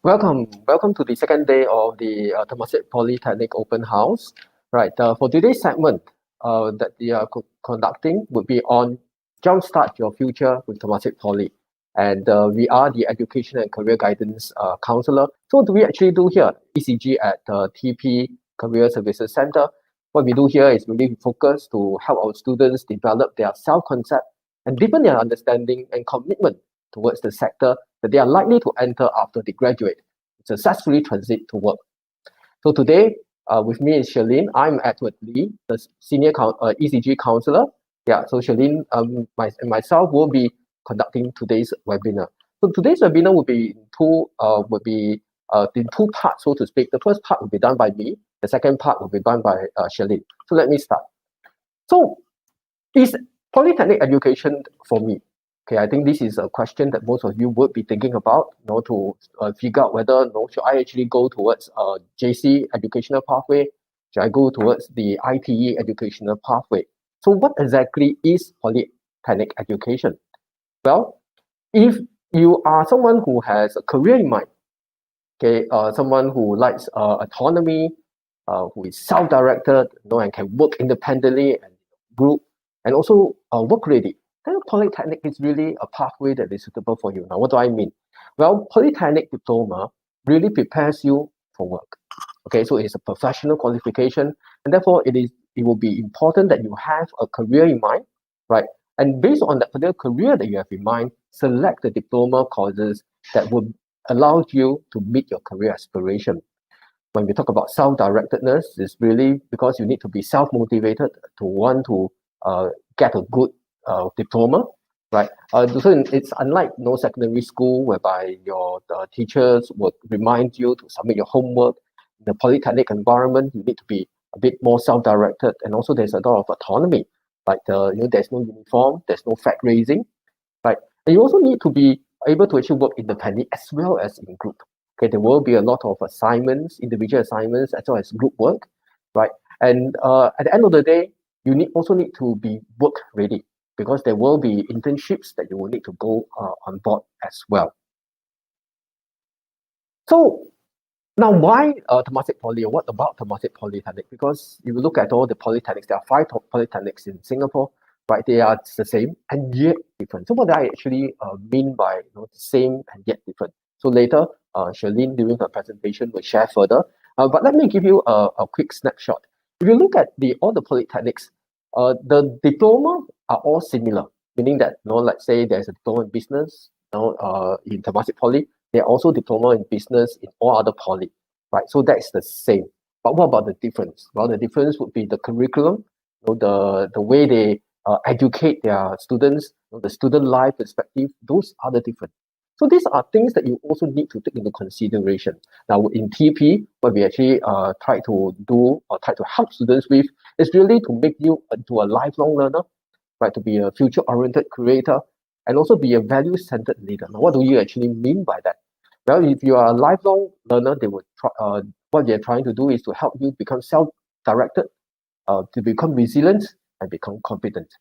Welcome to the second day of the Temasek Polytechnic Open House. Right, for today's segment that we are conducting would be on Jumpstart Your Future with Temasek Poly. And we are the Education and Career Guidance Counselor. So what do we actually do here? ECG at TP Career Services Center. What we do here is really focus to help our students develop their self-concept and deepen their understanding and commitment towards the sector that they are likely to enter after they graduate, successfully transit to work. So today, with me is Sherlyn. I'm Edward Lee, the senior ECG counselor. Yeah, so Sherlyn and myself will be conducting today's webinar. So today's webinar will be in two parts, so to speak. The first part will be done by me. The second part will be done by Sherlyn. So let me start. So, is polytechnic education for me? Okay, I think this is a question that most of you would be thinking about, to figure out whether, should I actually go towards a JC educational pathway? Should I go towards the ITE educational pathway? So what exactly is polytechnic education? Well, if you are someone who has a career in mind, okay, someone who likes autonomy, who is self-directed, and can work independently and group, and also work ready, then Polytechnic is really a pathway that is suitable for you. Now, what do I mean? Well, Polytechnic diploma really prepares you for work. Okay, so it's a professional qualification, and therefore it will be important that you have a career in mind, right? And based on that particular career that you have in mind, select the diploma courses that will allow you to meet your career aspiration. When we talk about self-directedness, it's really because you need to be self-motivated to want to get a good diploma, right? So it's unlike secondary school whereby your teachers would remind you to submit your homework. In the polytechnic environment, you need to be a bit more self-directed, and also there's a lot of autonomy. Like there's no uniform, there's no flag raising, right? And you also need to be able to actually work independently as well as in group. Okay, there will be a lot of assignments, individual assignments, as well as group work, right? And at the end of the day, you also need to be work ready, because there will be internships that you will need to go on board as well. So now, why Temasek Poly, or what about Temasek Polytechnic? Because if you look at all the polytechnics, there are 5 polytechnics in Singapore, right? They are the same and yet different. So what do I actually mean by the same and yet different? So later, Sherlyn during her presentation will share further. But let me give you a quick snapshot. If you look at all the polytechnics, the diploma are all similar, meaning that let's say there's a diploma in business, in Temasek Poly, there are also diploma in business in all other poly, right? So that's the same. But what about the difference? Well, the difference would be the curriculum, the way they educate their students, the student life perspective. Those are the different. So these are things that you also need to take into consideration. Now in TP, what we actually try to do or try to help students with is really to make you into a lifelong learner, right? To be a future-oriented creator, and also be a value-centered leader. Now, what do you actually mean by that? Well, if you are a lifelong learner, they would what they're trying to do is to help you become self-directed, to become resilient and become competent.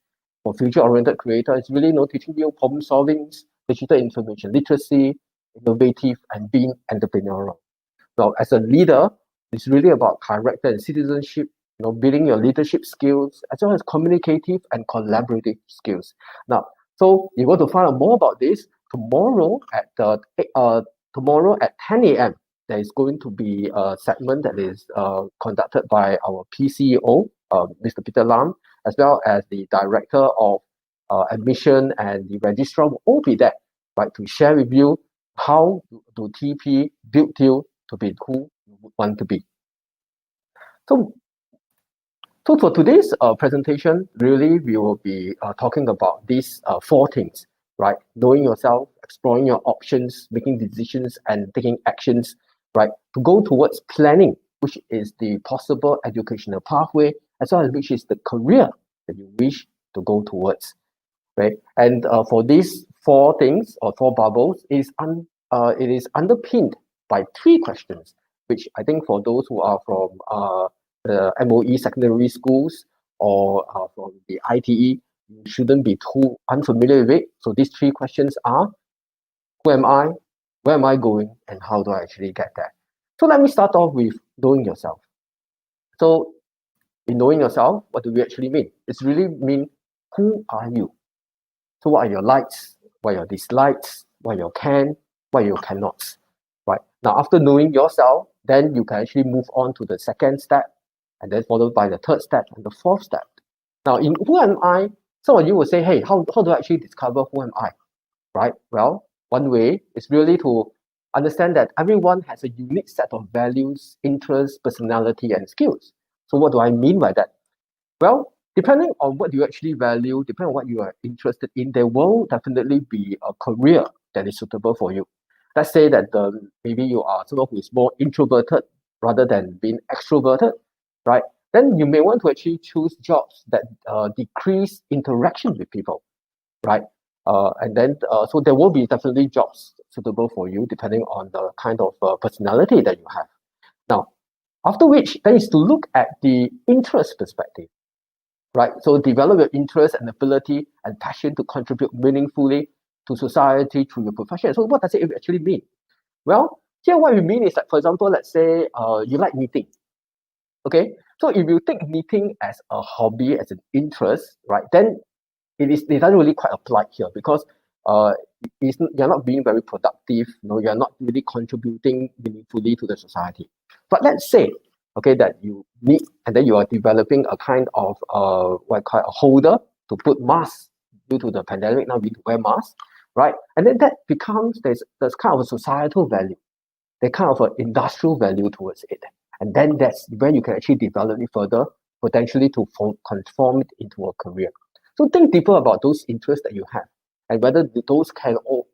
For future-oriented creator, it's really teaching you problem solving, digital information literacy, innovative, and being entrepreneurial. Now, as a leader, it's really about character and citizenship, building your leadership skills, as well as communicative and collaborative skills. Now, so you want to find out more about this, tomorrow at 10 a.m., there is going to be a segment that is conducted by our PCEO, Mr. Peter Lam, as well as the Director of Admission and the Registrar will all be there, right, to share with you how do TP build you to be who you would want to be. So for today's presentation, really we will be talking about these 4 things, right? Knowing yourself, exploring your options, making decisions, and taking actions, right? To go towards planning, which is the possible educational pathway, as well as which is the career that you wish to go towards, right? And for these 4 things or 4 bubbles, it is underpinned by 3 questions, which I think for those who are from the MOE secondary schools or from the ITE, you shouldn't be too unfamiliar with it. So these 3 questions are: who am I? where am I going, and how do I actually get there? So let me start off with knowing yourself. So in knowing yourself, what do we actually mean? It's really mean, who are you? So what are your likes? What are your dislikes? What are your can? What are your cannots? Right? Now, after knowing yourself, then you can actually move on to the second step, and then followed by the third step and the fourth step. Now, in who am I? Some of you will say, hey, how do I actually discover who am I? Right? Well, one way is really to understand that everyone has a unique set of values, interests, personality, and skills. So what do I mean by that? Well, depending on what you actually value, depending on what you are interested in, there will definitely be a career that is suitable for you. Let's say that maybe you are someone who is more introverted rather than being extroverted, right? Then you may want to actually choose jobs that decrease interaction with people, right? So there will be definitely jobs suitable for you depending on the kind of personality that you have. Now, after which, then is to look at the interest perspective, right? So develop your interest and ability and passion to contribute meaningfully to society through your profession. So what does it actually mean? Well, here what we mean is that, for example, let's say you like knitting. Okay, so if you take knitting as a hobby, as an interest, right, then it doesn't really quite apply here because you're not being very productive, you're not really contributing meaningfully to the society. But let's say, okay, that you need, and then you are developing a kind of what I call a holder to put masks due to the pandemic. Now we need to wear masks, right? And then that becomes there's kind of a societal value, there's kind of an industrial value towards it, and then that's where you can actually develop it further, potentially to transform it into a career. So think deeper about those interests that you have and whether those can all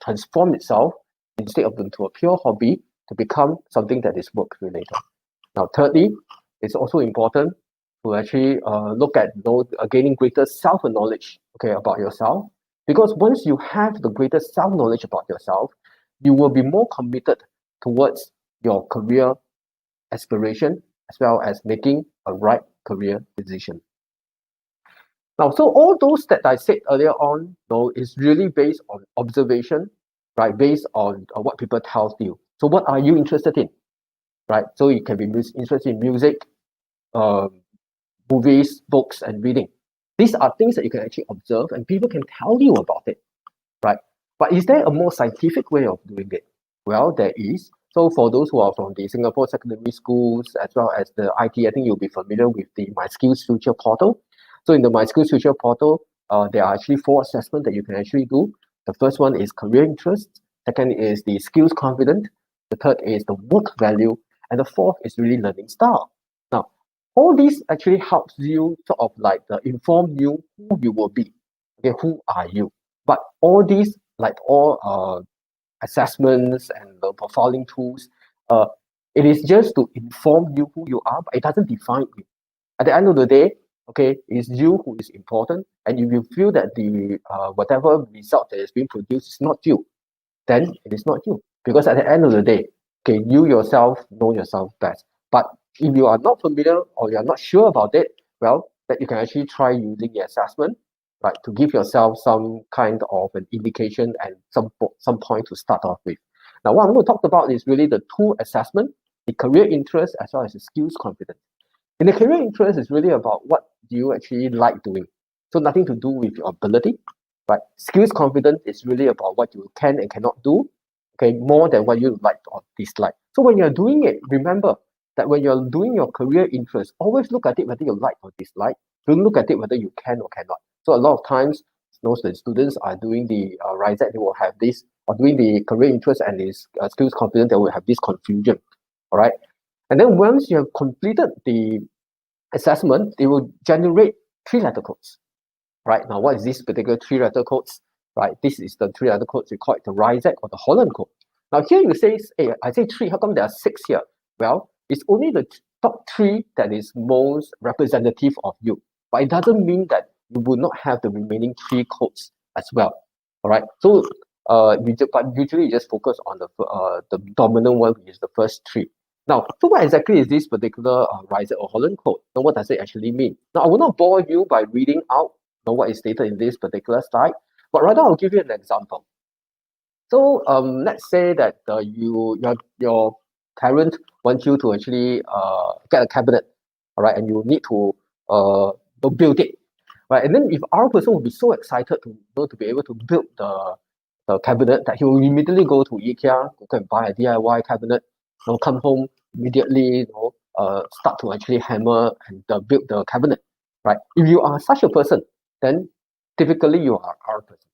transform itself instead of into a pure hobby to become something that is work related. Now, thirdly, it's also important to actually look at gaining greater self-knowledge, okay, about yourself. Because once you have the greater self-knowledge about yourself, you will be more committed towards your career aspiration as well as making a right career decision. Now, so all those that I said earlier on, is really based on observation, right? Based on what people tell you. So what are you interested in, right? So you can be interested in music, movies, books, and reading. These are things that you can actually observe and people can tell you about it, right? But is there a more scientific way of doing it? Well, there is. So for those who are from the Singapore secondary schools as well as the IT, I think you'll be familiar with the My Skills Future portal. So in the My Skills Future portal, there are actually 4 assessments that you can actually do. The first one is career interest. Second is the skills confident. The third is the work value. And the fourth is really learning style. Now, all these actually helps you sort of like inform you who you will be. Okay, who are you? But all these, like all assessments and the profiling tools, it is just to inform you who you are, but it doesn't define you. At the end of the day, okay, it's you who is important. And if you feel that the whatever result that is being produced is not you, then it is not you. Because at the end of the day, okay, you yourself know yourself best. But if you are not familiar or you are not sure about it, well, that you can actually try using the assessment, right, to give yourself some kind of an indication and some point to start off with. Now, what I'm going to talk about is really the 2 assessment, the career interest as well as the skills confidence. In the career interest is really about what do you actually like doing. So nothing to do with your ability, right? Skills confidence is really about what you can and cannot do, okay, more than what you like or dislike. So when you're doing it, remember that when you're doing your career interest, always look at it whether you like or dislike. Don't look at it whether you can or cannot. So a lot of times, most of the students are doing the RISEC, they will have this, or doing the career interest and this skills confidence, they will have this confusion, all right? And then once you have completed the assessment, it will generate 3-letter codes, right? Now, what is this particular 3-letter codes, right? This is the 3-letter codes, we call it the RISEC or the Holland code. Now, here you say, hey, I say 3, how come there are 6 here? Well, it's only the top 3 that is most representative of you, but it doesn't mean that you will not have the remaining 3 codes as well, all right? So, but usually you just focus on the dominant one, which is the first 3. Now, so what exactly is this particular RISEC or Holland code? Now, what does it actually mean? Now, I will not bore you by reading out what is stated in this particular slide, but rather I'll give you an example. So let's say that your parent wants you to actually get a cabinet, all right, and you need to build it, right? And then if our person will be so excited to be able to build the cabinet that he will immediately go to IKEA, go and buy a DIY cabinet, come home immediately, start to actually hammer and build the cabinet, right? If you are such a person, then typically you are our person.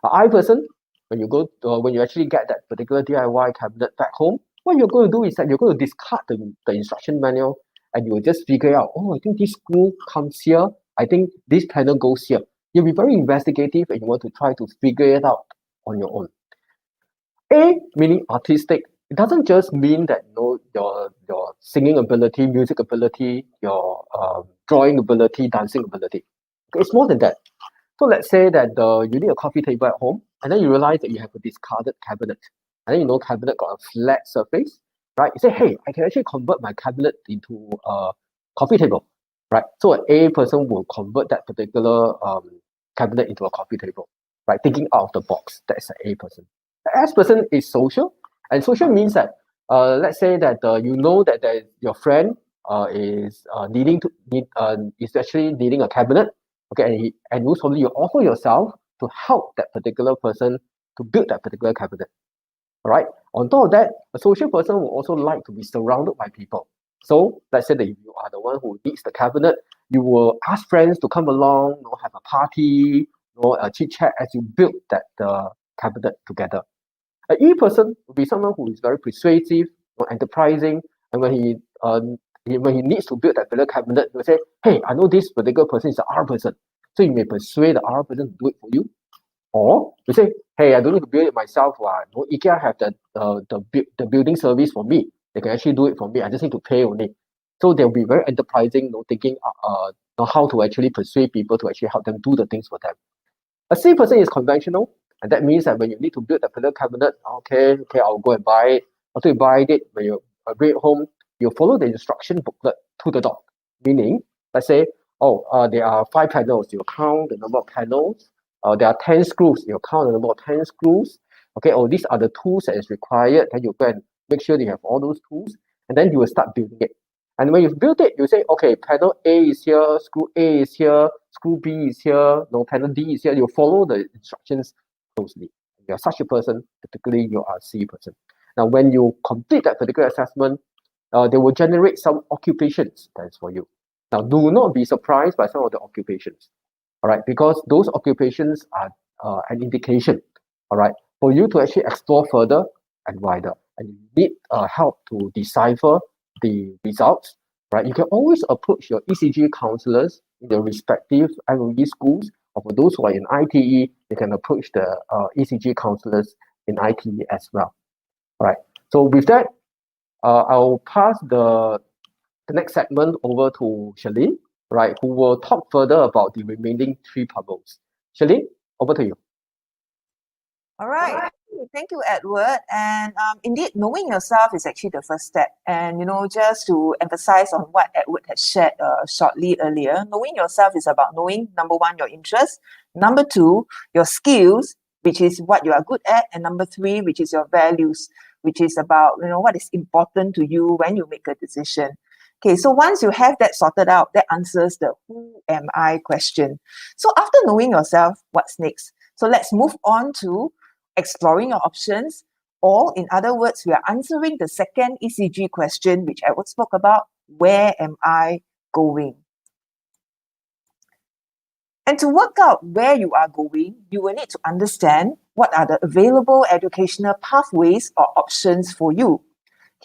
I person, when you actually get that particular DIY cabinet back home, what you're going to do is that you're going to discard the instruction manual and you will just figure out, oh, I think this screw comes here. I think this panel goes here. You'll be very investigative and you want to try to figure it out on your own. A meaning artistic. It doesn't just mean that your singing ability, music ability, your drawing ability, dancing ability. Okay, it's more than that. So let's say that you need a coffee table at home, and then you realize that you have a discarded cabinet. And then cabinet got a flat surface, right? You say, hey, I can actually convert my cabinet into a coffee table, right? So an A person will convert that particular cabinet into a coffee table, right? Thinking out of the box. That's an A person. The S person is social, and social means that let's say that that your friend is actually needing a cabinet. Okay, and most probably you offer yourself to help that particular person to build that particular cabinet. All right. On top of that, a social person will also like to be surrounded by people. So let's say that if you are the one who needs the cabinet, you will ask friends to come along, have a party, a chit chat as you build that cabinet together. An E person will be someone who is very persuasive, enterprising, and when he needs to build that particular cabinet, he'll say, hey, I know this particular person is the R person. So you may persuade the R person to do it for you. Or you say, hey, I don't need to build it myself. IKEA have the building service for me. They can actually do it for me. I just need to pay only. So they'll be very enterprising, thinking how to actually persuade people to actually help them do the things for them. A C person is conventional, and that means that when you need to build a particular cabinet, okay, I'll go and buy it. After you buy it, when you bring it home, you follow the instruction booklet to the dot. Meaning, let's say, there are 5 panels. You count the number of panels. There are 10 screws. You count the number of 10 screws. Okay, these are the tools that is required. Then you go and make sure you have all those tools, and then you will start building it. And when you've built it, you say, okay, panel A is here, screw A is here, screw B is here, panel D is here. You follow the instructions closely. If you're such a person, typically you are a C person. Now, when you complete that particular assessment, they will generate some occupations that's for you. Now, do not be surprised by some of the occupations, all right, because those occupations are an indication, all right, for you to actually explore further and wider. And you need help to decipher the results, right? You can always approach your ECG counselors in the respective IOE schools, or for those who are in ITE, you can approach the ECG counselors in ITE as well. All right. So with that, I'll pass the next segment over to Shalene, right, who will talk further about the remaining 3 puzzles. Shalene, over to you. All right. Thank you, Edward. And indeed, knowing yourself is actually the first step. And, just to emphasize on what Edward had shared shortly earlier, knowing yourself is about knowing, number 1, your interests, number 2, your skills, which is what you are good at, and number 3, which is your values, which is about, what is important to you when you make a decision. Okay, so once you have that sorted out, that answers the who am I question. So after knowing yourself, what's next? So let's move on to exploring your options, or in other words, we are answering the second ECG question, which Edward spoke about, where am I going? And to work out where you are going, you will need to understand what are the available educational pathways or options for you.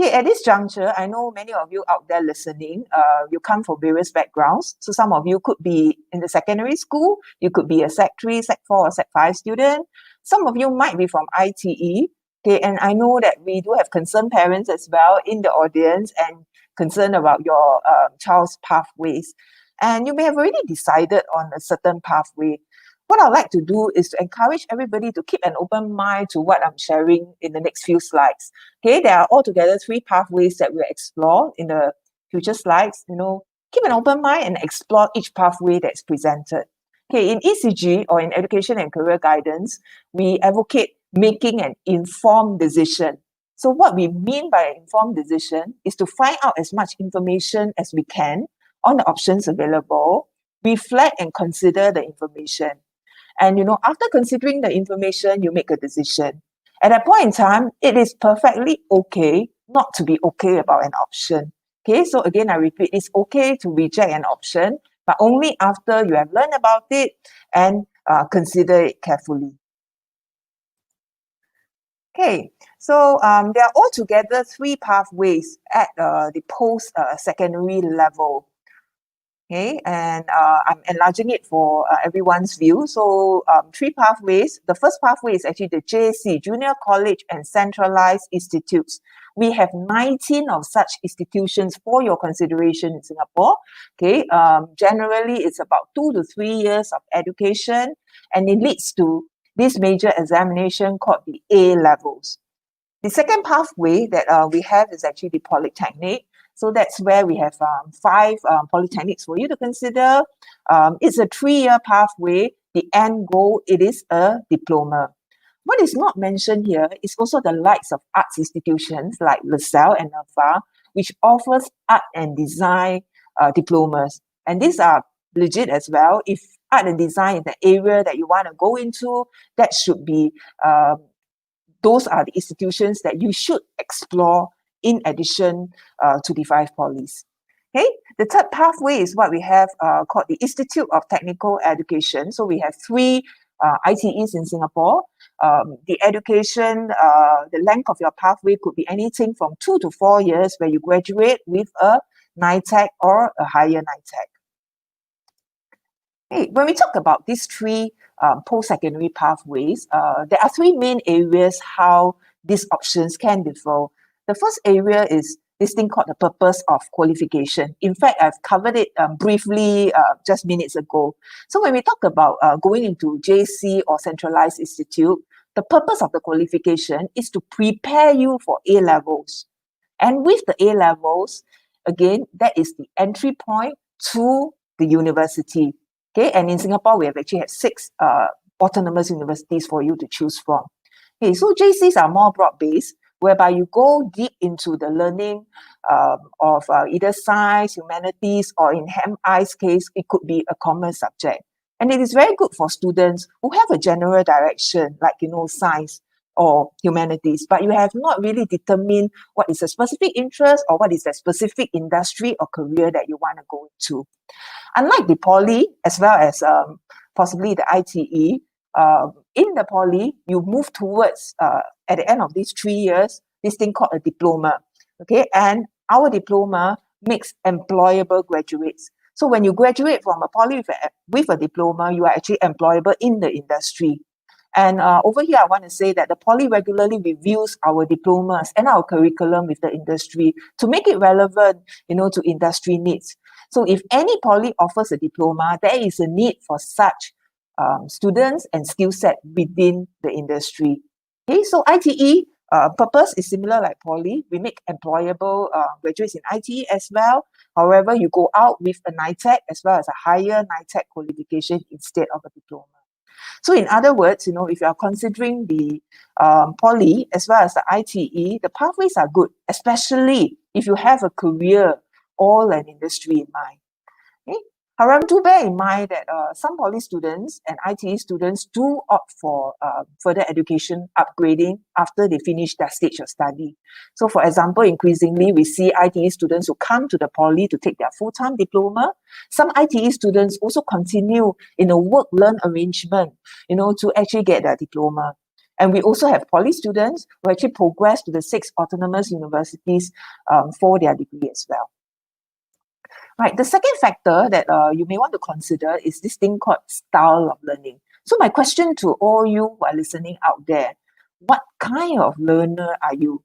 Okay, at this juncture, I know many of you out there listening, you come from various backgrounds. So some of you could be in the secondary school, you could be a Sec 3, Sec 4 or Sec 5 student. Some of you might be from ITE. Okay, and I know that we do have concerned parents as well in the audience and concerned about your child's pathways. And you may have already decided on a certain pathway. What I'd like to do is to encourage everybody to keep an open mind to what I'm sharing in the next few slides. Okay, there are altogether 3 pathways that we'll explore in the future slides. Keep an open mind and explore each pathway that's presented. Okay, in ECG or in education and career guidance, we advocate making an informed decision. So what we mean by an informed decision is to find out as much information as we can on the options available, reflect and consider the information. And after considering the information, you make a decision. At that point in time, it is perfectly okay not to be okay about an option. Okay, so again, I repeat, it's okay to reject an option, but only after you have learned about it and consider it carefully. Okay, so there are altogether 3 pathways at the post-secondary level. Okay, and I'm enlarging it for everyone's view. So 3 pathways. The first pathway is actually the JC, Junior College and Centralized Institutes. We have 19 of such institutions for your consideration in Singapore. Okay, generally it's about 2 to 3 years of education, and it leads to this major examination called the A levels. The second pathway that we have is actually the Polytechnic. So that's where we have 5 polytechnics for you to consider. It's a 3-year pathway. The end goal, it is a diploma. What is not mentioned here is also the likes of arts institutions like LaSalle and NAFA, which offers art and design diplomas. And these are legit as well. If art and design is the area that you want to go into, that should be those are the institutions that you should explore in addition to the 5 polys. Okay, the third pathway is what we have called the Institute of Technical Education. So we have 3 ITEs in Singapore. The education, the length of your pathway could be anything from 2 to 4 years, where you graduate with a NITEC or a higher NITEC. Hey, when we talk about these 3 post-secondary pathways, there are 3 main areas how these options can differ. The first area is this thing called the purpose of qualification. In fact, I've covered it briefly just minutes ago. So when we talk about going into JC or Centralized Institute, the purpose of the qualification is to prepare you for A levels. And with the A levels, again, that is the entry point to the university. Okay, and in Singapore, we have actually had 6 autonomous universities for you to choose from. Okay, so JCs are more broad-based, whereby you go deep into the learning of either science, humanities, or in MI's case, it could be a common subject. And it is very good for students who have a general direction, like, science or humanities, but you have not really determined what is a specific interest or what is a specific industry or career that you want to go into. Unlike the poly, as well as possibly the ITE, in the poly, you move towards, at the end of these 3 years, this thing called a diploma. Okay, and our diploma makes employable graduates. So when you graduate from a poly with a diploma, you are actually employable in the industry. And over here, I want to say that the poly regularly reviews our diplomas and our curriculum with the industry to make it relevant, to industry needs. So if any poly offers a diploma, there is a need for such students and skill set within the industry. Okay, so ITE purpose is similar like poly. We make employable graduates in ITE as well. However, you go out with a NITEC as well as a higher NITEC qualification instead of a diploma. So in other words, if you are considering the poly as well as the ITE, the pathways are good, especially if you have a career or an industry in mind. Okay? However, do bear in mind that some poly students and ITE students do opt for further education upgrading after they finish their stage of study. So for example, increasingly we see ITE students who come to the poly to take their full-time diploma. Some ITE students also continue in a work-learn arrangement, to actually get their diploma. And we also have poly students who actually progress to the 6 autonomous universities for their degree as well. Right, the second factor that you may want to consider is this thing called style of learning. So my question to all you who are listening out there, what kind of learner are you?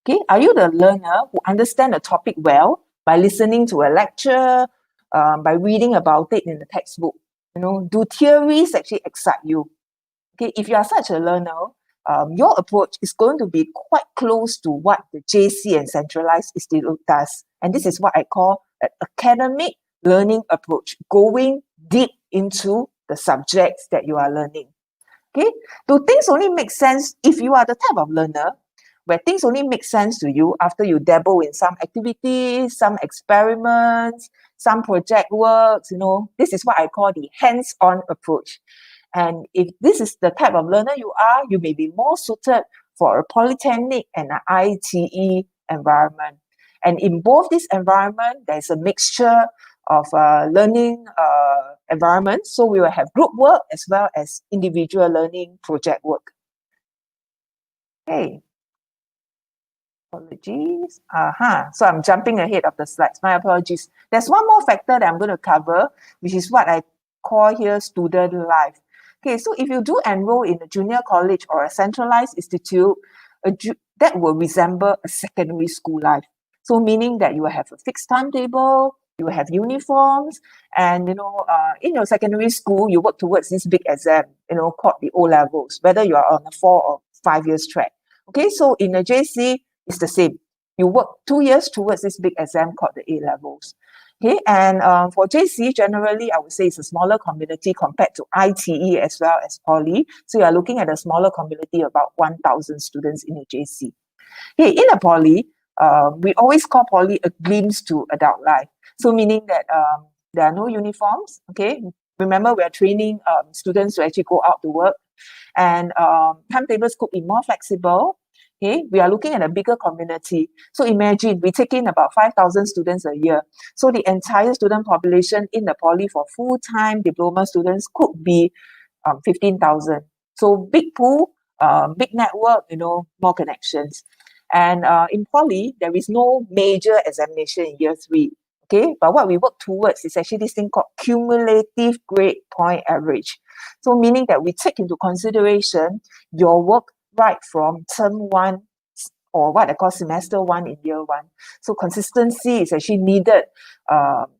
Okay, are you the learner who understands a topic well by listening to a lecture, by reading about it in the textbook? Do theories actually excite you? Okay, if you are such a learner, your approach is going to be quite close to what the JC and Centralized Institute does. And this is what I call an academic learning approach, going deep into the subjects that you are learning. Okay, do things only make sense if you are the type of learner where things only make sense to you after you dabble in some activities, some experiments, some project works, this is what I call the hands-on approach. And if this is the type of learner you are, you may be more suited for a polytechnic and an ITE environment. And in both this environment, there's a mixture of learning environments. So we will have group work as well as individual learning project work. Okay. Apologies. So I'm jumping ahead of the slides. My apologies. There's one more factor that I'm going to cover, which is what I call here student life. Okay, so if you do enroll in a junior college or a centralized institute, that will resemble a secondary school life. So meaning that you will have a fixed timetable, you will have uniforms, and in your secondary school, you work towards this big exam, called the O levels, whether you are on a 4 or 5 years track. Okay, so in a JC, it's the same. You work 2 years towards this big exam called the A levels. Okay, and for JC, generally, I would say it's a smaller community compared to ITE as well as Poly. So you are looking at a smaller community, about 1,000 students in a JC. Okay, in a Poly, we always call Poly a glimpse to adult life. So meaning that there are no uniforms. Okay, remember we are training students to actually go out to work, and timetables could be more flexible. Okay, we are looking at a bigger community. So imagine we take in about 5,000 students a year. So the entire student population in the Poly for full-time diploma students could be 15,000. So big pool, big network, more connections. And in Poly, there is no major examination in year 3. Okay, but what we work towards is actually this thing called cumulative grade point average. So meaning that we take into consideration your work right from term 1 or what I call semester 1 in year 1. So consistency is actually needed.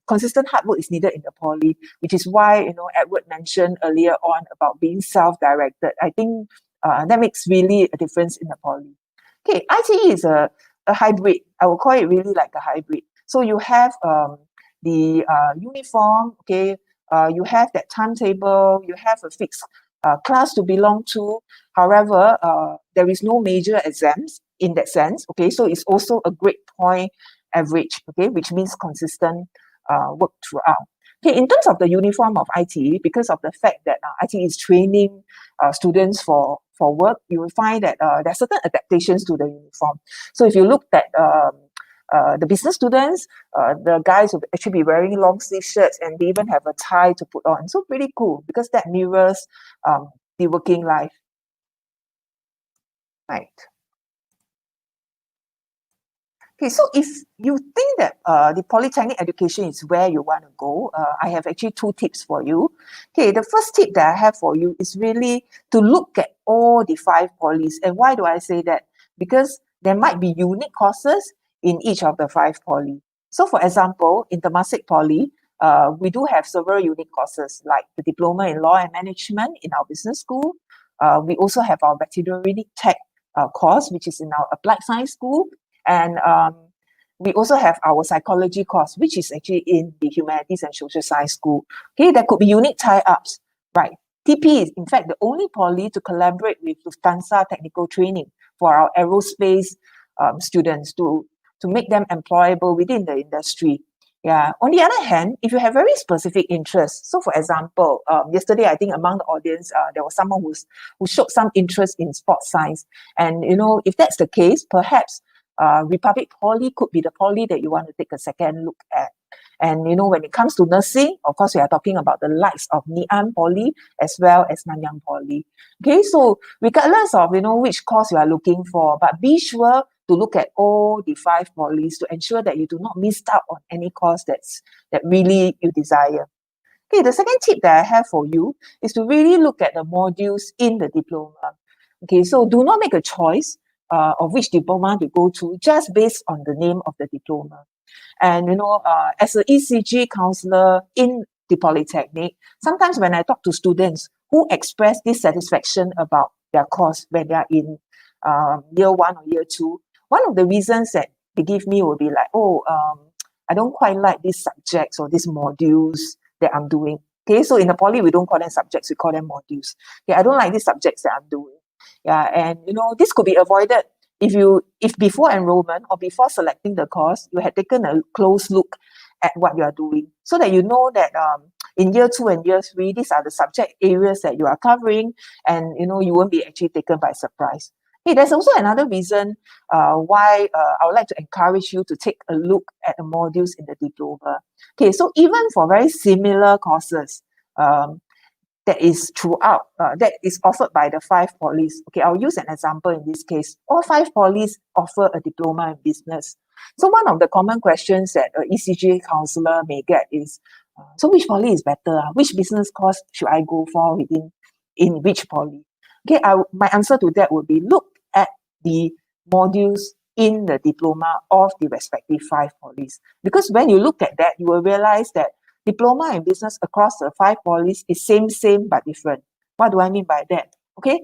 Consistent hard work is needed in the Poly, which is why, Edward mentioned earlier on about being self-directed. I think that makes really a difference in the Poly. Okay, ITE is a hybrid. I will call it really like a hybrid. So you have the uniform, okay, you have that timetable, you have a fixed class to belong to. However, there is no major exams in that sense, okay, so it's also a grade point average, okay, which means consistent work throughout. Okay, in terms of the uniform of ITE, because of the fact that ITE is training students for work, you will find that there are certain adaptations to the uniform. So if you look at the business students, the guys will actually be wearing long sleeve shirts, and they even have a tie to put on. So pretty cool, because that mirrors the working life. Right. Okay, so if you think that the polytechnic education is where you want to go, I have actually 2 tips for you. Okay, the first tip that I have for you is really to look at all the 5 polys. And why do I say that? Because there might be unique courses in each of the 5 poly. So for example, in Temasek Poly, we do have several unique courses like the Diploma in Law and Management in our business school. We also have our Veterinary Tech course, which is in our Applied Science school. And we also have our psychology course, which is actually in the Humanities and Social Science school. Okay, there could be unique tie-ups, right? TP is, in fact, the only poly to collaborate with Lufthansa Technical Training for our aerospace students to make them employable within the industry. Yeah. On the other hand, if you have very specific interests, so for example, yesterday I think among the audience there was someone who showed some interest in sports science, and if that's the case, perhaps Republic Poly could be the poly that you want to take a second look at. And when it comes to nursing, of course, we are talking about the likes of Ngee Poly as well as Nanyang Poly. Okay, so regardless of which course you are looking for, but be sure to look at all the 5 polys to ensure that you do not miss out on any course that really you desire. Okay, the second tip that I have for you is to really look at the modules in the diploma. Okay, so do not make a choice of which diploma to go to just based on the name of the diploma. And as an ECG counsellor in the Polytechnic, sometimes when I talk to students who express dissatisfaction about their course when they are in year 1 or year 2, one of the reasons that they give me will be like, I don't quite like these subjects or these modules that I'm doing. Okay, so in the poly, we don't call them subjects, we call them modules. Okay, I don't like these subjects that I'm doing. Yeah, and this could be avoided if before enrollment or before selecting the course, you had taken a close look at what you are doing, so that you know that in year 2 and year 3, these are the subject areas that you are covering, and you won't be actually taken by surprise. Hey, there's also another reason why I would like to encourage you to take a look at the modules in the diploma. Okay, so even for very similar courses, that is throughout, that is offered by the 5 polys. Okay, I'll use an example in this case. All 5 polys offer a diploma in business. So one of the common questions that an ECG counsellor may get is, so which poly is better? Which business course should I go for in which poly? Okay, my answer to that would be look at the modules in the diploma of the respective 5 polys. Because when you look at that, you will realize that diploma in business across the 5 polys is same but different. What do I mean by that? Okay,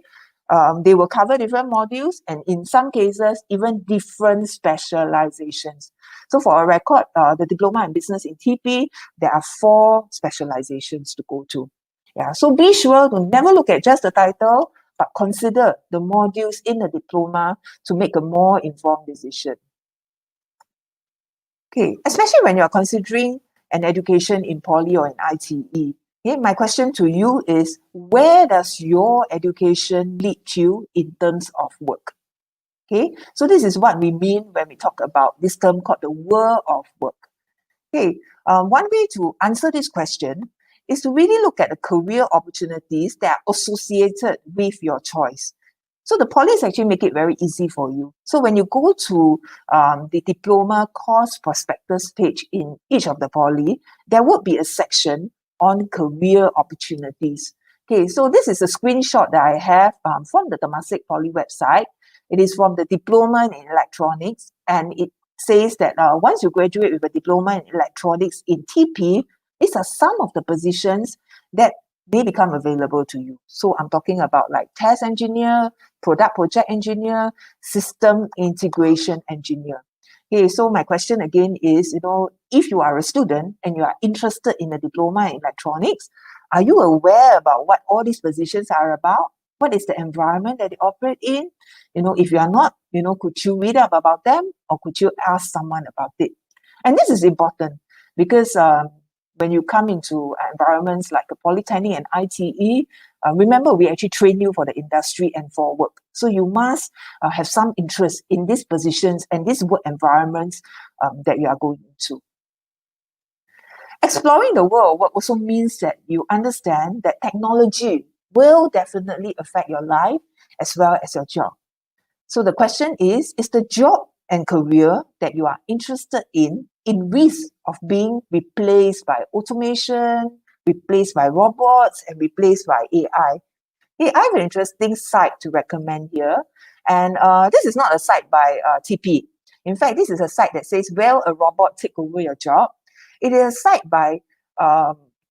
they will cover different modules, and in some cases, even different specializations. So for a record, the diploma in business in TP, there are 4 specializations to go to. Yeah, so be sure to never look at just the title, but consider the modules in the diploma to make a more informed decision. Okay, especially when you're considering an education in poly or in ITE. Okay, my question to you is, where does your education lead you in terms of work? Okay, so this is what we mean when we talk about this term called the world of work. Okay, one way to answer this question is to really look at the career opportunities that are associated with your choice. So the polys actually make it very easy for you. So when you go to the diploma course prospectus page in each of the poly, there would be a section on career opportunities. Okay, so this is a screenshot that I have from the Temasek Poly website. It is from the diploma in electronics, and it says that once you graduate with a diploma in electronics in TP, these are some of the positions that may become available to you. So I'm talking about like test engineer, product project engineer, system integration engineer. Okay, so my question again is, if you are a student and you are interested in a diploma in electronics, are you aware about what all these positions are about? What is the environment that they operate in? If you are not, could you read up about them, or could you ask someone about it? And this is important because when you come into environments like a Polytechnic and ITE, remember, we actually train you for the industry and for work. So you must have some interest in these positions and these work environments that you are going into. Exploring the world of work also means that you understand that technology will definitely affect your life as well as your job. So the question is the job and career that you are interested in risk of being replaced by automation, replaced by robots, and replaced by AI? Hey, I have an interesting site to recommend here. And this is not a site by TP. In fact, this is a site that says, will a robot take over your job? It is a site by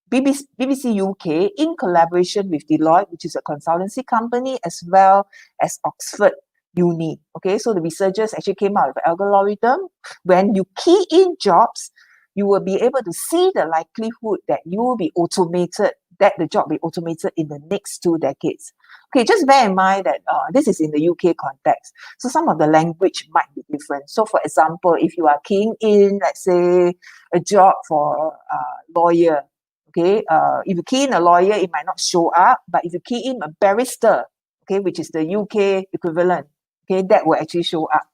BBC UK in collaboration with Deloitte, which is a consultancy company, as well as Oxford Uni. Okay, so the researchers actually came out with an algorithm. When you key in jobs, you will be able to see the likelihood that you will be automated, that the job will be automated in the next 2 decades. Okay, just bear in mind that this is in the UK context. So some of the language might be different. So for example, if you are keying in, let's say, a job for a lawyer, okay, if you key in a lawyer, it might not show up. But if you key in a barrister, okay, which is the UK equivalent, okay, that will actually show up.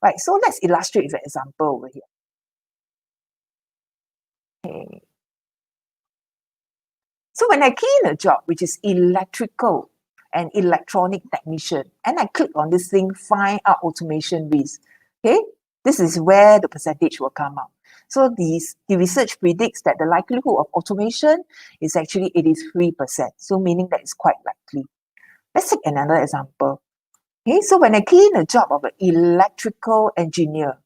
Right, so let's illustrate with an example over here. Okay. So when I key in a job, which is electrical and electronic technician, and I click on this thing, find out automation risk, okay, this is where the percentage will come out. So the research predicts that the likelihood of automation is actually 83%. So meaning that it's quite likely. Let's take another example. Okay, so when I key in a job of an electrical engineer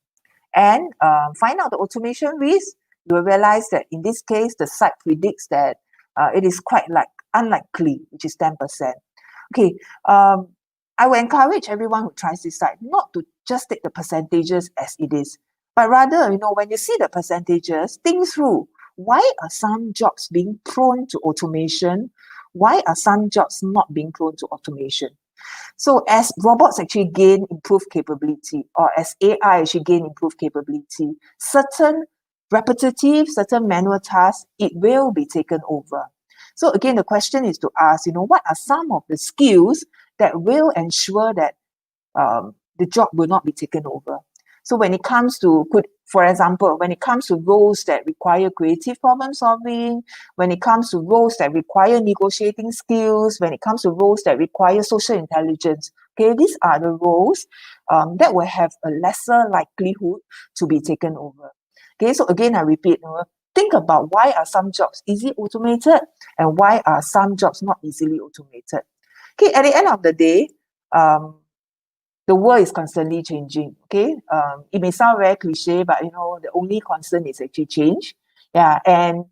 and find out the automation risk, you will realize that in this case, the site predicts that it is quite unlikely, which is 10%. Okay, I will encourage everyone who tries this site not to just take the percentages as it is, but rather, when you see the percentages, think through why are some jobs being prone to automation? Why are some jobs not being prone to automation? So as robots actually gain improved capability, or as AI actually gain improved capability, certain repetitive, certain manual tasks, it will be taken over. So again, the question is to ask, what are some of the skills that will ensure that the job will not be taken over? So when it comes to, for example, when it comes to roles that require creative problem solving, when it comes to roles that require negotiating skills, when it comes to roles that require social intelligence, okay, these are the roles that will have a lesser likelihood to be taken over. Okay, so again, I repeat, think about why are some jobs easily automated and why are some jobs not easily automated. Okay, at the end of the day, the world is constantly changing. Okay, it may sound very cliche, but the only constant is actually change. Yeah, and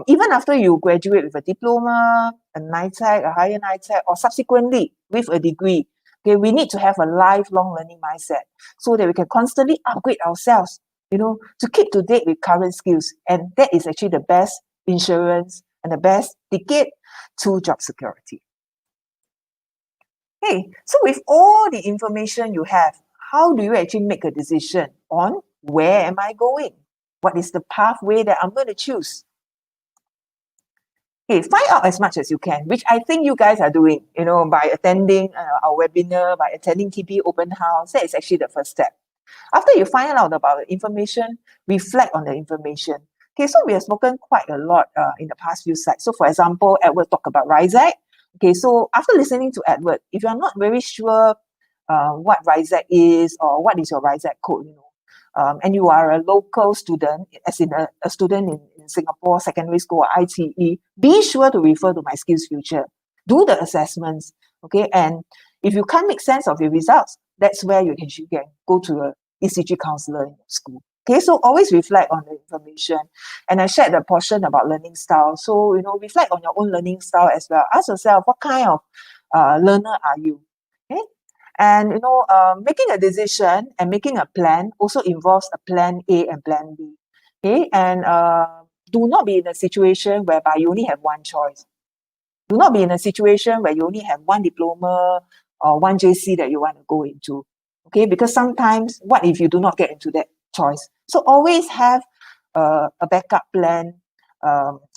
even after you graduate with a diploma, a NITEC, a higher NITEC, or subsequently with a degree, okay, we need to have a lifelong learning mindset so that we can constantly upgrade ourselves, to keep to date with current skills. And that is actually the best insurance and the best ticket to job security. Hey, so with all the information you have, how do you actually make a decision on where am I going? What is the pathway that I'm going to choose? Okay, find out as much as you can, which I think you guys are doing, by attending our webinar, by attending TP Open House. That is actually the first step. After you find out about the information, reflect on the information. Okay, so we have spoken quite a lot in the past few slides. So for example, Edward talked about RISAC. Okay, so after listening to Edward, if you're not very sure what RISAC is or what is your RISAC code, and you are a local student, as in a student in Singapore secondary school or ITE, be sure to refer to My Skills Future. Do the assessments, okay? And if you can't make sense of your results, that's where you can go to a ECG counselor in your school. Okay, so always reflect on the information. And I shared the portion about learning style. So, reflect on your own learning style as well. Ask yourself, what kind of learner are you? Okay, and making a decision and making a plan also involves a plan A and plan B. Okay, and do not be in a situation whereby you only have one choice. Do not be in a situation where you only have one diploma or one JC that you want to go into. Okay, because sometimes what if you do not get into that choice? So always have a backup plan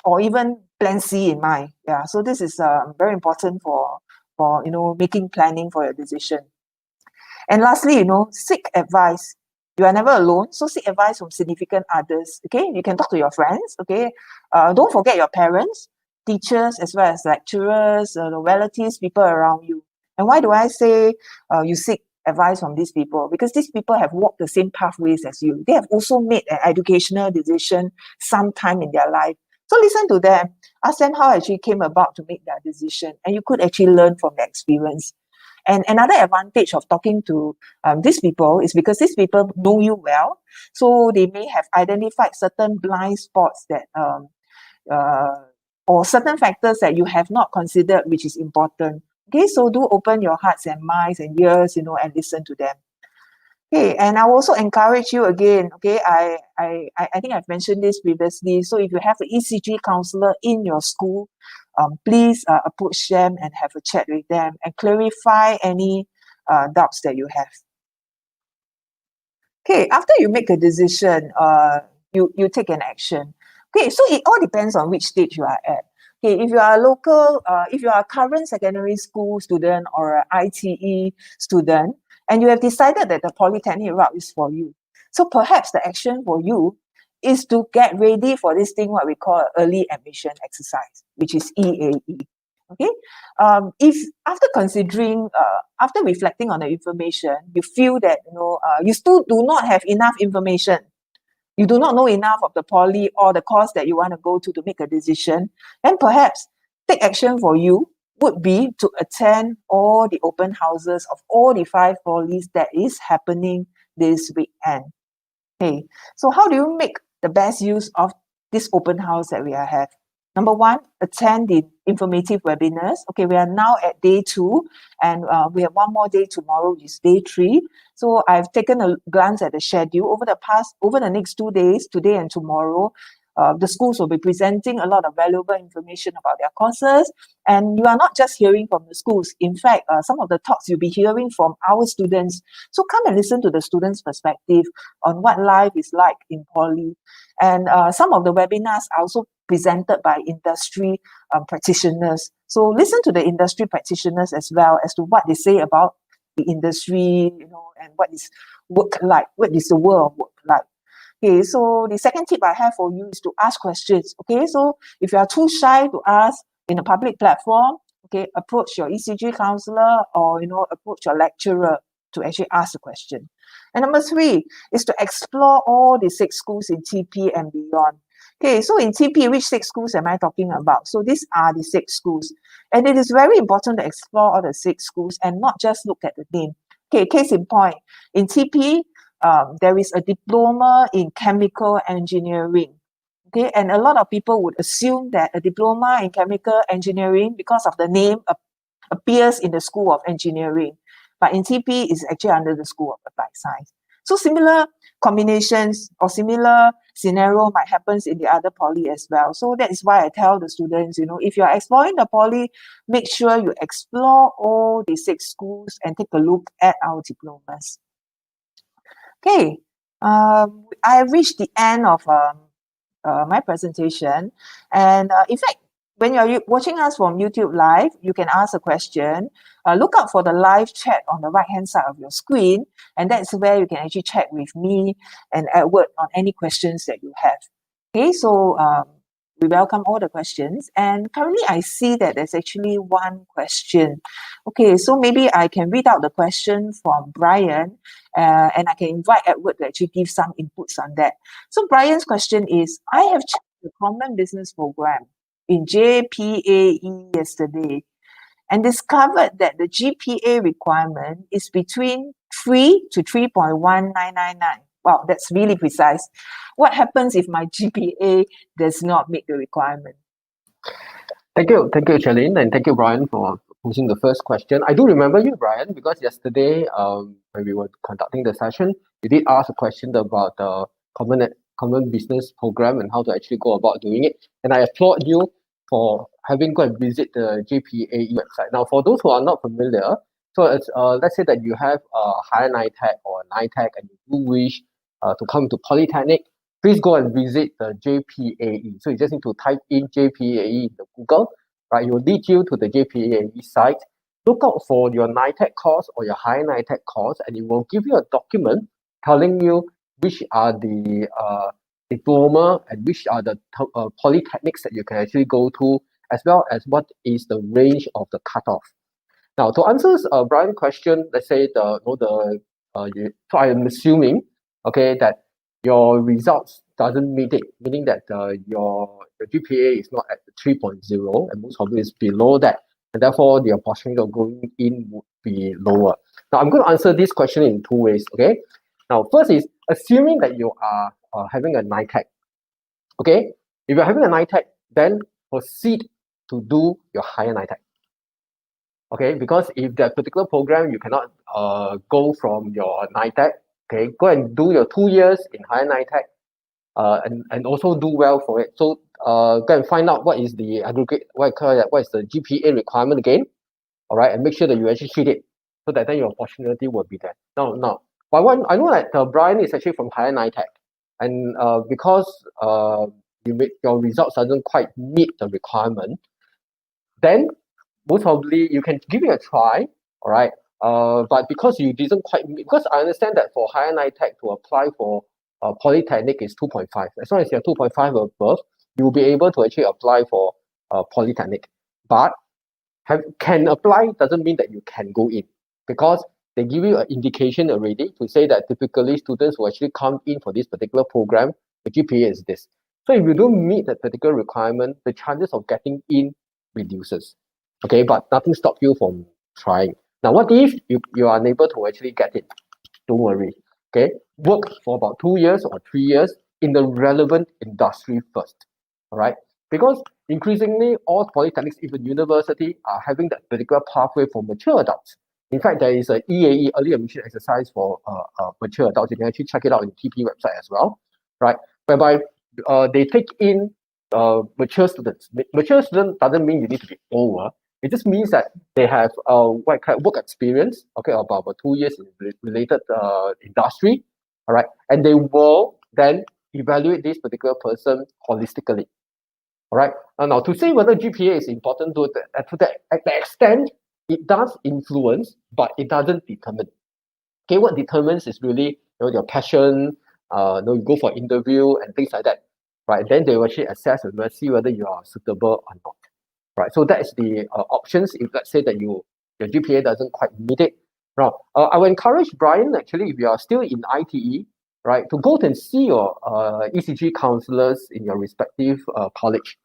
or even plan C in mind. Yeah, so this is very important for making planning for your decision. And lastly, seek advice. You are never alone, so seek advice from significant others. Okay, you can talk to your friends. Okay, don't forget your parents, teachers, as well as lecturers, relatives, people around you. And why do I say you seek advice from these people? Because these people have walked the same pathways as you. They have also made an educational decision sometime in their life. So listen to them. Ask them how actually came about to make that decision. And you could actually learn from their experience. And another advantage of talking to these people is because these people know you well. So they may have identified certain blind spots that or certain factors that you have not considered, which is important. Okay, so do open your hearts and minds and ears, and listen to them. Okay, and I will also encourage you again. Okay, I think I've mentioned this previously. So if you have an ECG counselor in your school, please approach them and have a chat with them and clarify any doubts that you have. Okay, after you make a decision, you take an action. Okay, so it all depends on which stage you are at. Okay, if you are a local, if you are a current secondary school student or an ITE student, and you have decided that the Polytechnic route is for you, so perhaps the action for you is to get ready for this thing, what we call early admission exercise, which is EAE. Okay, if after considering, after reflecting on the information, you feel that you still do not have enough information, you do not know enough of the poly or the course that you want to go to make a decision, then perhaps take action for you would be to attend all the open houses of all the 5 polys that is happening this weekend. Okay, so how do you make the best use of this open house that we have? Number 1, attend the informative webinars. Okay, we are now at day 2, and we have one more day tomorrow, which is day 3. So I've taken a glance at the schedule over the next 2 days, today and tomorrow. the schools will be presenting a lot of valuable information about their courses. And you are not just hearing from the schools. In fact, some of the talks you'll be hearing from our students. So come and listen to the students' perspective on what life is like in poly. And some of the webinars are also presented by industry practitioners. So listen to the industry practitioners as well as to what they say about the industry, and what is work like, what is the world of work like. Okay, so the second tip I have for you is to ask questions. Okay, so if you are too shy to ask in a public platform, okay, approach your ECG counselor or approach your lecturer to actually ask the question. And number 3 is to explore all the 6 schools in TP and beyond. Okay, so in TP, which 6 schools am I talking about? So these are the 6 schools. And it is very important to explore all the 6 schools and not just look at the name. Okay, case in point, in TP, there is a diploma in chemical engineering. Okay, and a lot of people would assume that a diploma in chemical engineering, because of the name, appears in the School of Engineering. But in TP, it's actually under the School of Applied Science. So similar combinations or similar scenario might happen in the other poly as well. So that is why I tell the students, if you're exploring the poly, make sure you explore all the 6 schools and take a look at our diplomas. Okay, I have reached the end of my presentation. And in fact, when you're watching us from YouTube Live, you can ask a question. Look out for the live chat on the right-hand side of your screen, and that's where you can actually chat with me and Edward on any questions that you have. Okay, so we welcome all the questions. And currently, I see that there's actually one question. Okay, so maybe I can read out the question from Brian, and I can invite Edward to actually give some inputs on that. So Brian's question is, I have checked the Common Business Program in JPAE yesterday and discovered that the GPA requirement is between 3 to 3.1999. Wow, that's really precise. What happens if my GPA does not meet the requirement? Thank you, Charlene, and thank you, Brian, for posing the first question. I do remember you, Brian, because yesterday, when we were conducting the session, you did ask a question about the common business program and how to actually go about doing it. And I applaud you for having gone and visit the JPAE website. Now, for those who are not familiar, so it's let's say that you have a higher NITEC or a NITEC and you do wish to come to Polytechnic, please go and visit the JPAE. So you just need to type in JPAE in the Google, right? It will lead you to the JPAE site. Look out for your NITEC course or your higher NITEC course, and it will give you a document telling you which are the diploma and which are the polytechnics that you can actually go to, as well as what is the range of the cutoff. Now, to answer Brian's question, let's say so I am assuming, okay, that your results doesn't meet it, meaning that your GPA is not at 3.0 and most probably is below that, and therefore the opportunity of going in would be lower. Now, I'm going to answer this question in 2 ways, okay? Now, first is assuming that you are having a NITEC, okay? If you're having a NITEC, then proceed to do your higher NITEC, okay? Because if that particular program, you cannot go from your NITEC, okay? Go and do your 2 years in higher NITEC and also do well for it. So go and find out what is the aggregate, what is the GPA requirement again, all right? And make sure that you actually hit it so that then your opportunity will be there. Now, but I know that Brian is actually from higher NITEC, and because your results doesn't quite meet the requirement, then most probably you can give it a try, all right? But because you didn't quite meet, because I understand that for higher NITEC to apply for Polytechnic is 2.5. As long as you're 2.5 or above, you will be able to actually apply for Polytechnic. But can apply doesn't mean that you can go in, because they give you an indication already to say that typically students who actually come in for this particular program, the GPA is this. So if you don't meet that particular requirement, the chances of getting in reduces. Okay, but nothing stops you from trying. Now, what if you are unable to actually get it? Don't worry. Okay, work for about 2 years or 3 years in the relevant industry first. All right, because increasingly all polytechnics, even university, are having that particular pathway for mature adults. In fact, there is an EAE, early admission exercise for mature adults. You can actually check it out on the TP website as well, right? Whereby they take in mature students. Mature student doesn't mean you need to be over. It just means that they have what kind of work experience, okay, about 2 years in related industry, all right, and they will then evaluate this particular person holistically, all right. Now to say whether GPA is important to the extent it does influence, but it doesn't determine. Okay, what determines is really your passion. You go for interview and things like that, right? Then they will actually assess and see whether you are suitable or not, right? So that is the options. If let's say that your GPA doesn't quite meet it, now I will encourage Brian actually, if you are still in ITE, right, to go and see your ECG counselors in your respective college,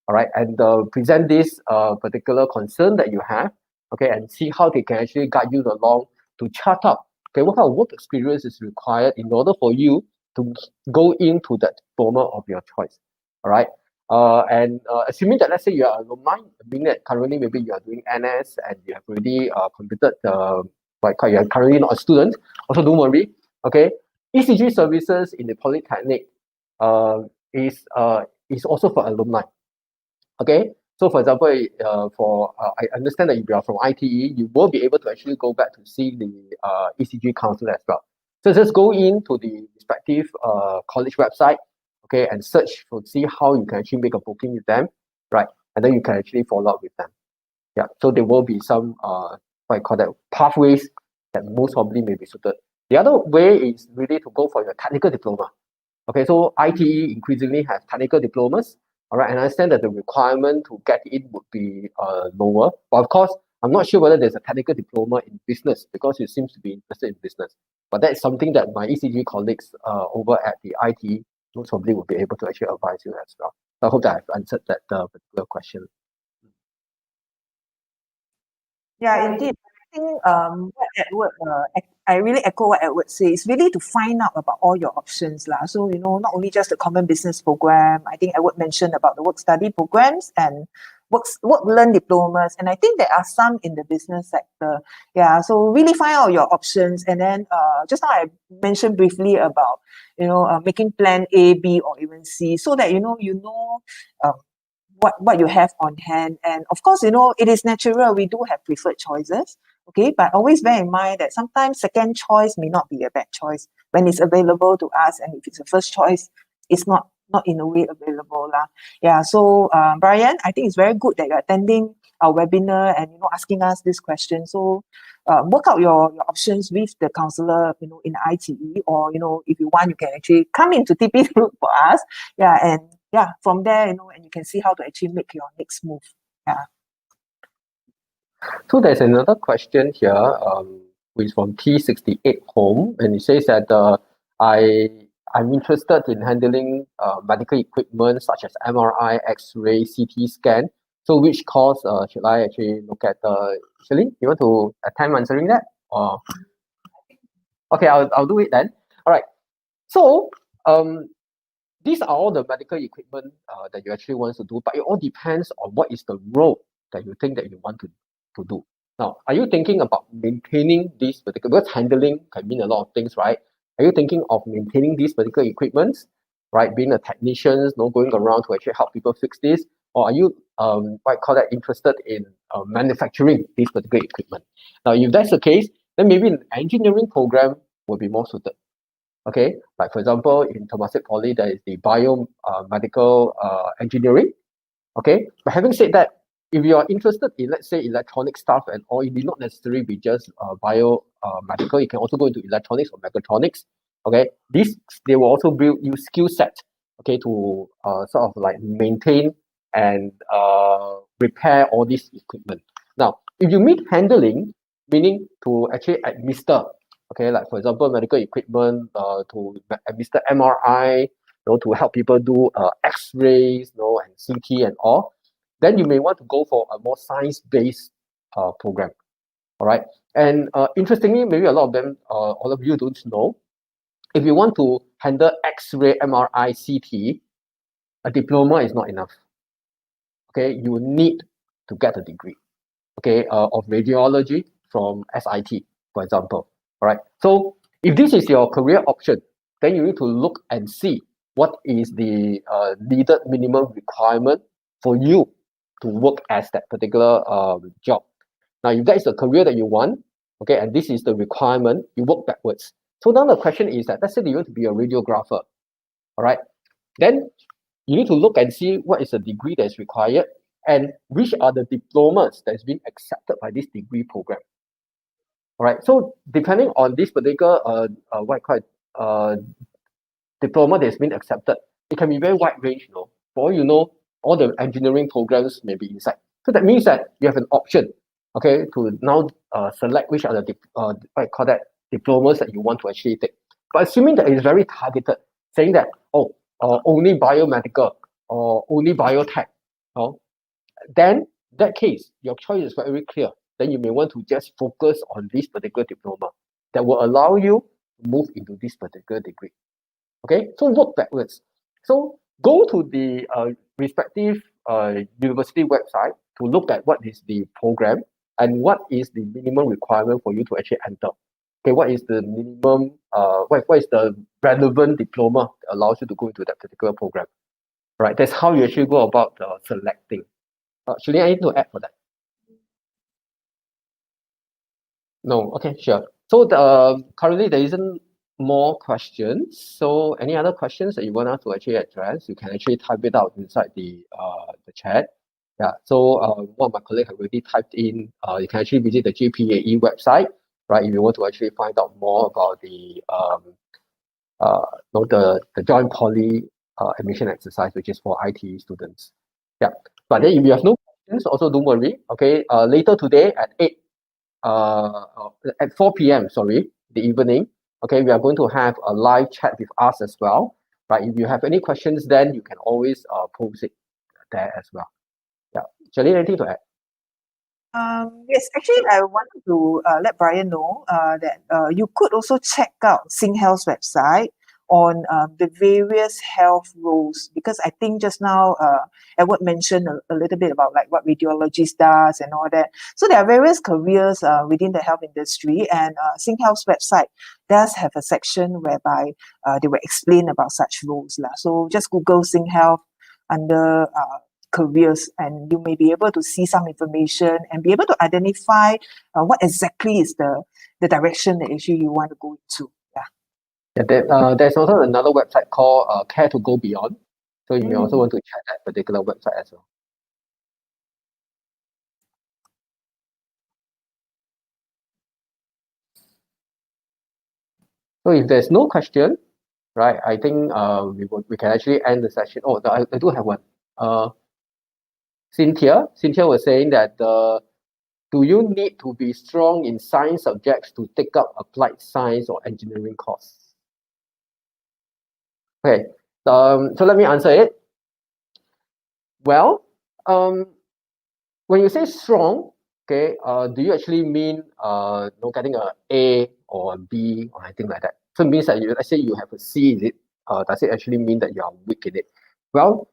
all right, and present this particular concern that you have, okay, and see how they can actually guide you along to chart up, okay, what kind of work experience is required in order for you to go into that diploma of your choice, all right. And assuming that let's say you are alumni, meaning that currently maybe you are doing NS and you have already completed you are currently not a student, also don't worry, okay. ECG services in the Polytechnic is also for alumni. Okay, so for example, I understand that if you are from ITE, you will be able to actually go back to see the ECG counselor as well. So just go into the respective college website, okay, and search to see how you can actually make a booking with them, right? And then you can actually follow up with them. Yeah, so there will be some what I call that pathways that most probably may be suited. The other way is really to go for your technical diploma. Okay, so ITE increasingly have technical diplomas. All right, and I understand that the requirement to get in would be lower. But of course, I'm not sure whether there's a technical diploma in business because you seems to be interested in business. But that's something that my ECG colleagues over at the ITE most probably will be able to actually advise you as well. So I hope that I've answered that particular question. Yeah, indeed. I think what Edward, I really echo what Edward says. Really to find out about all your options lah. So not only just the common business program. I think Edward mentioned about the work study programs and work learn diplomas, and I think there are some in the business sector. Yeah, so really find out your options, and then just now I mentioned briefly about making plan A, B, or even C, so that you know what you have on hand. And of course, it is natural, we do have preferred choices, okay, but always bear in mind that sometimes second choice may not be a bad choice when it's available to us, and if it's a first choice, it's not in a way available lah. Yeah, so Brian, I think it's very good that you're attending our webinar and asking us this question. So work out your options with the counselor in ITE, or if you want, you can actually come into TP to look for us. Yeah, and yeah, from there, and you can see how to actually make your next move. Yeah. So there's another question here, which is from T68 Home, and it says that I'm interested in handling medical equipment such as MRI, X-ray, CT scan. So which course should I actually look at? Shalene, you want to attempt answering that? Or okay, I'll do it then. All right. So these are all the medical equipment that you actually want to do, but it all depends on what is the role that you think that you want to do. Now, are you thinking about maintaining these particular, because handling can mean a lot of things, right? Are you thinking of maintaining these particular equipments, right? Being a technician, going around to actually help people fix this, or are you interested in manufacturing these particular equipment? Now, if that's the case, then maybe an engineering program will be more suited. Okay, like for example, in Temasek Poly, there is the biomedical engineering. Okay, but having said that, if you are interested in, let's say, electronic stuff and all, it need not necessarily be just biomedical. You can also go into electronics or mechatronics. Okay, they will also build you skill set. Okay, to sort of like maintain and repair all this equipment. Now, if you mean handling, meaning to actually administer. Okay, like for example, medical equipment to administer MRI, to help people do X-rays, and CT and all, then you may want to go for a more science-based program. All right, and interestingly, maybe a lot of them, all of you don't know, if you want to handle X-ray, MRI, CT, a diploma is not enough. Okay, you need to get a degree. Okay, of radiology from SIT, for example. All right. So if this is your career option, then you need to look and see what is the needed minimum requirement for you to work as that particular job. Now, if that is the career that you want, okay, and this is the requirement, you work backwards. So now the question is that, let's say you want to be a radiographer, all right, then you need to look and see what is the degree that is required and which are the diplomas that is being accepted by this degree program. All right, so depending on this particular diploma that has been accepted, it can be very wide range, you know. For all you know, all the engineering programs may be inside. So that means that you have an option, okay, to now select which are the diplomas that you want to actually take. But assuming that it is very targeted, saying that, oh, only biomedical or only biotech, then in that case, your choice is very clear. Then you may want to just focus on this particular diploma that will allow you to move into this particular degree. Okay, so work backwards. So go to the respective university website to look at what is the program and what is the minimum requirement for you to actually enter. Okay, what is the minimum, what is the relevant diploma that allows you to go into that particular program? Right, that's how you actually go about selecting. Should I need to add for that? No, okay, sure. So currently there isn't more questions. So any other questions that you want us to actually address, you can actually type it out inside the chat. Yeah, so one of my colleagues have already typed in, you can actually visit the GPAE website, right? If you want to actually find out more about the joint poly admission exercise, which is for IT students. Yeah, but then if you have no questions, also don't worry. Okay, later today at 4 p.m. sorry, the evening. Okay, we are going to have a live chat with us as well. Right, if you have any questions, then you can always post it there as well. Yeah, Charlene, anything to add? Yes, actually, I wanted to let Brian know that you could also check out SingHealth's website on the various health roles, because I think just now Edward mentioned a little bit about like what radiologist does and all that. So there are various careers within the health industry, and SingHealth's website does have a section whereby they will explain about such roles. So just Google SingHealth under careers, and you may be able to see some information and be able to identify what exactly is the direction that actually you want to go into. Yeah, there's also another website called Care to Go Beyond. So you may also want to check that particular website as well. So if there's no question, right, I think we can actually end the session. Oh, I do have one. Cynthia was saying that do you need to be strong in science subjects to take up applied science or engineering course? Okay, so let me answer it. Well, when you say strong, okay, do you actually mean getting a A or a B or anything like that? So it means that let's say you have a C, is it? Does it actually mean that you are weak in it? Well,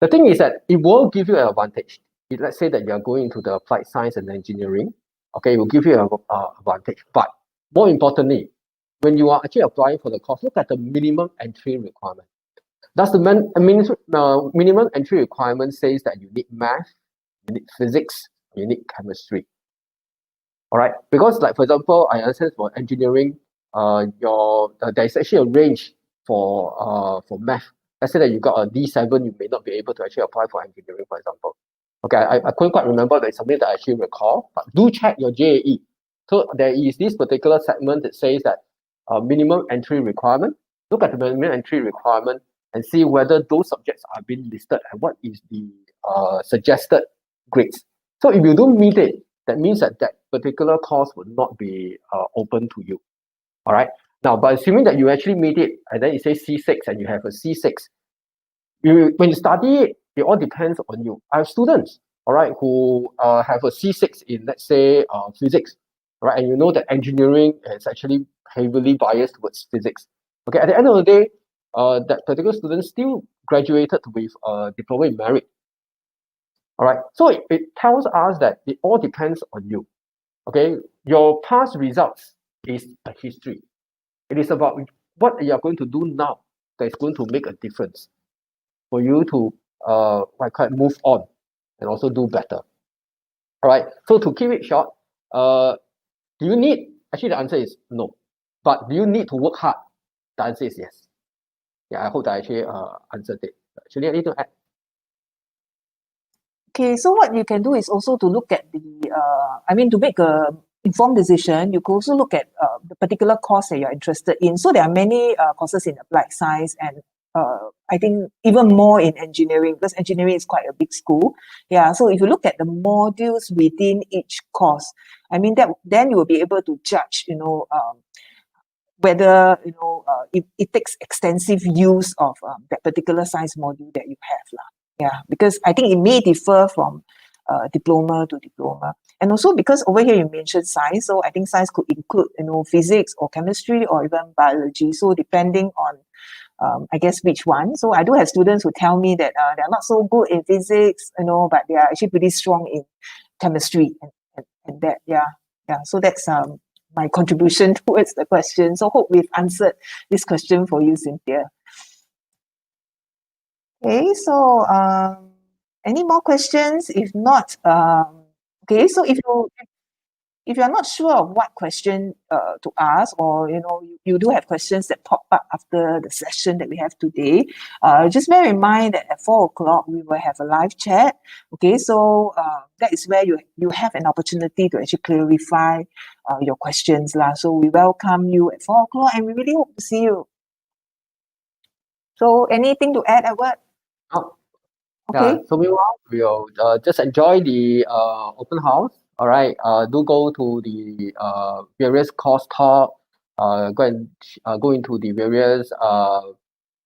the thing is that it will give you an advantage. Let's say that you are going into the applied science and engineering, okay, it will give you an advantage. But more importantly, when you are actually applying for the course, look at the minimum entry requirement. Does the minimum entry requirement says that you need math, you need physics, you need chemistry? All right, because like for example, I understand for engineering, there's actually a range for math. Let's say that you got a D7, you may not be able to actually apply for engineering, for example. Okay, I couldn't quite remember, but it's something that I actually recall. But do check your JAE. So there is this particular segment that says that minimum entry requirement. Look at the minimum entry requirement and see whether those subjects are being listed and what is the suggested grades. So if you don't meet it, that means that that particular course will not be open to you. All right. Now, but assuming that you actually meet it, and then it says C6 and you have a C6, when you study it, it all depends on you. I have students, all right, who have a C6 in, let's say, physics, right? And you know that engineering is actually heavily biased towards physics. Okay, at the end of the day, that particular student still graduated with a diploma in merit. All right, so it tells us that it all depends on you. Okay, your past results is a history. It is about what you are going to do now that is going to make a difference for you to move on and also do better. All right. So to keep it short, do you need? Actually, the answer is no. But do you need to work hard? The answer is yes. Yeah, I hope that I actually answered it. Actually, I need to add. Okay, so what you can do is also to look at to make a informed decision, you could also look at the particular course that you're interested in. So there are many courses in applied science and I think even more in engineering, because engineering is quite a big school. Yeah, so if you look at the modules within each course, then you will be able to judge, whether it takes extensive use of that particular science module that you have lah. Yeah, because I think it may differ from diploma to diploma, and also because over here you mentioned science, so I think science could include physics or chemistry or even biology. So depending on I guess which one. So I do have students who tell me that they're not so good in physics, but they are actually pretty strong in chemistry and that. Yeah. So that's my contribution towards the question. So hope we've answered this question for you, Cynthia. Okay, so any more questions? If not, okay, so if you're not sure of what question to ask, or you do have questions that pop up after the session that we have today, just bear in mind that at 4:00 we will have a live chat. Okay, so that is where you have an opportunity to actually clarify your questions lah. So we welcome you at 4:00 and we really hope to see you. So anything to add, Edward? Oh, Okay. yeah, so meanwhile, we'll just enjoy the open house. All right. Do go to the various course talk. Go into the various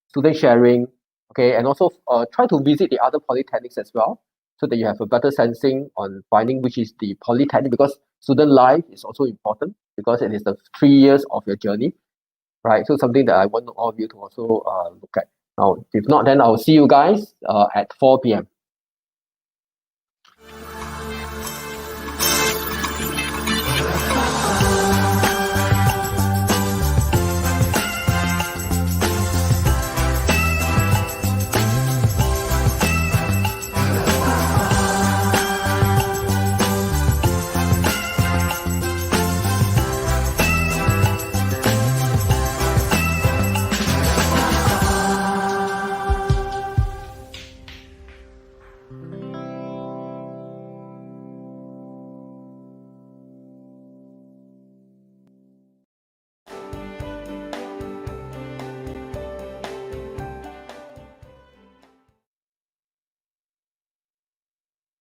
student sharing. Okay, and also try to visit the other polytechnics as well, so that you have a better sensing on finding which is the polytechnic, because student life is also important, because it is the 3 years of your journey, right? So something that I want all of you to also look at. Now, if not, then I'll see you guys at 4 p.m.